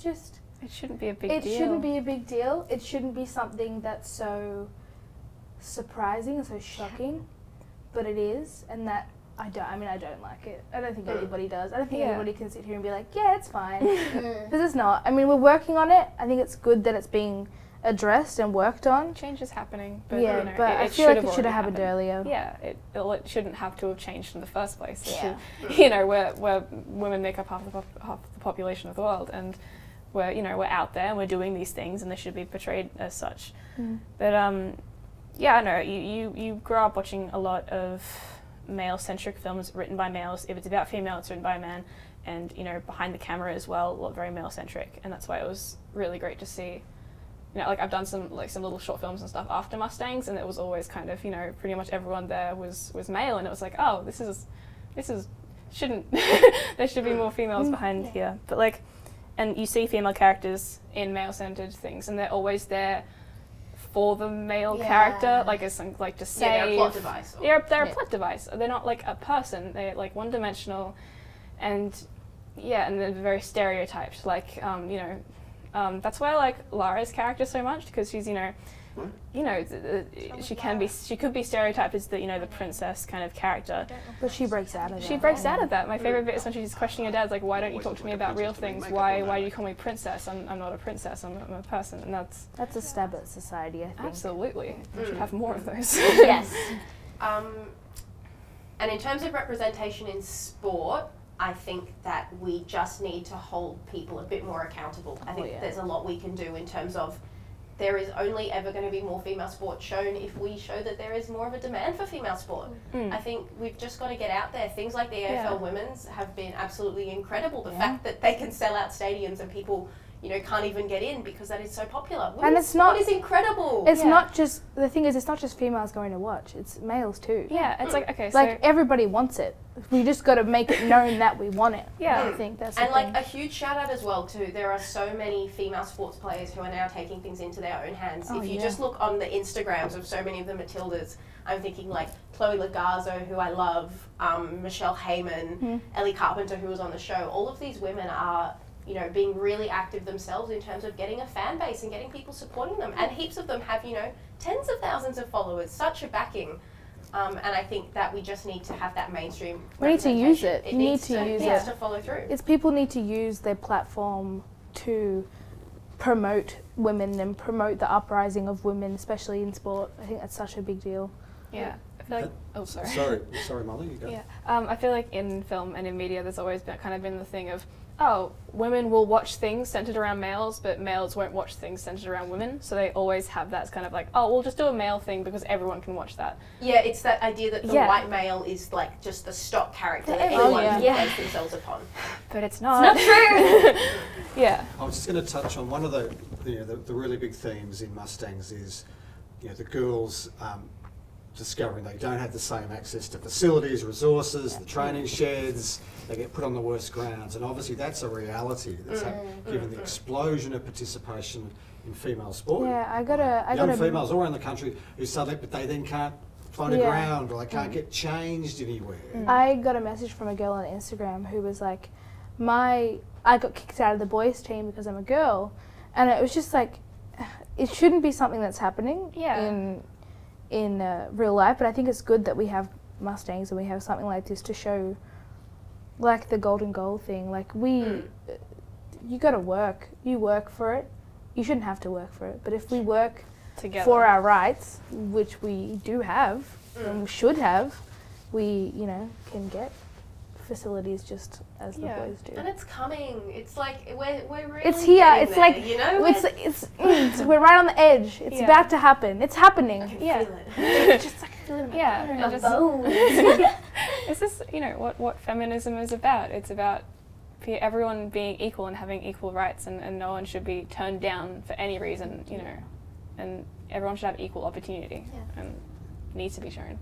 just... It shouldn't be a big deal. It shouldn't be a big deal. It shouldn't be something that's so surprising and so shocking, but it is, and that I don't like it. I don't think anybody does. I don't think anybody can sit here and be like, yeah, it's fine. Because it's not. I mean, we're working on it. I think it's good that it's being addressed and worked on. Change is happening. But, yeah, you know, but I feel like it should have happened earlier. Yeah, it shouldn't have to have changed in the first place. Yeah. You know, where women make up half the population of the world, and we're out there and we're doing these things, and they should be portrayed as such. But yeah, I know you grow up watching a lot of male-centric films written by males. If it's about female, it's written by a man, and you know, behind the camera as well, very male-centric, and that's why it was really great to see. You know, like I've done some little short films and stuff after Mustangs, and it was always kind of, you know, pretty much everyone there was male, and it was like, oh, this is shouldn't there should be more females behind here. But like, and you see female characters in male-centered things, and they're always there for the male character, like as some, like to save. Yeah, they're a plot device. They're a plot device. They're not like a person. They're like one-dimensional, and yeah, and they're very stereotyped. Like you know, that's why I like Lara's character so much, because she's she could be stereotyped as the the princess kind of character, but she breaks out of that. She breaks out of that. My favorite bit is when she's questioning her dad, like, why don't you talk to me about real things? Why do you call me princess? I'm not a princess. I'm a person, and that's a stab at society, I think. Absolutely, we should have more of those. Yes. And in terms of representation in sport, I think that we just need to hold people a bit more accountable. I think there's a lot we can do in terms of there is only ever going to be more female sport shown if we show that there is more of a demand for female sport. I think we've just got to get out there. Things like the AFL Women's have been absolutely incredible. The fact that they can sell out stadiums and people, can't even get in because that is so popular. And it's not... It is incredible. It's not just... The thing is, it's not just females going to watch. It's males too. Yeah, it's like, okay, so... Like, everybody wants it. We just got to make it known that we want it. Yeah. I think that's and, like, a huge shout-out as well, too. There are so many female sports players who are now taking things into their own hands. If you just look on the Instagrams of so many of the Matildas, I'm thinking, like, Chloe Lagazzo, who I love, Michelle Heyman, Ellie Carpenter, who was on the show. All of these women are... being really active themselves in terms of getting a fan base and getting people supporting them. And heaps of them have, tens of thousands of followers, such a backing. And I think that we just need to have that mainstream We need to use it. It needs to follow through. People need to use their platform to promote women and promote the uprising of women, especially in sport. I think that's such a big deal. Yeah. I feel like, oh, sorry. Sorry, Molly, you go. Yeah. I feel like in film and in media, there's always been the thing of, oh, women will watch things centered around males, but males won't watch things centered around women. So they always have that kind of like, oh, we'll just do a male thing because everyone can watch that. Yeah, it's that idea that the white male is like just the stock character that everyone can base themselves upon. But it's not. It's not true. Yeah. I was just going to touch on one of the really big themes in Mustangs is, the girls discovering they don't have the same access to facilities, resources, the training sheds, they get put on the worst grounds, and obviously that's a reality that's given the explosion of participation in female sport. Yeah, I got young females all around the country who suddenly, but they then can't find a ground, or they can't get changed anywhere. I got a message from a girl on Instagram who was like, I got kicked out of the boys team because I'm a girl, and it was just like, it shouldn't be something that's happening in real life, but I think it's good that we have Mustangs and we have something like this to show, like the golden goal thing. Like you gotta work. You work for it. You shouldn't have to work for it, but if we work together for our rights, which we do have and we should have, we can get facilities just as the boys do. And it's coming. It's like we're really it's here. It's there, like it's we're right on the edge. It's about to happen. It's happening. I can feel it. It's just like I feel it in my bones. It's just what feminism is about. It's about everyone being equal and having equal rights, and no one should be turned down for any reason. And everyone should have equal opportunity and needs to be shown.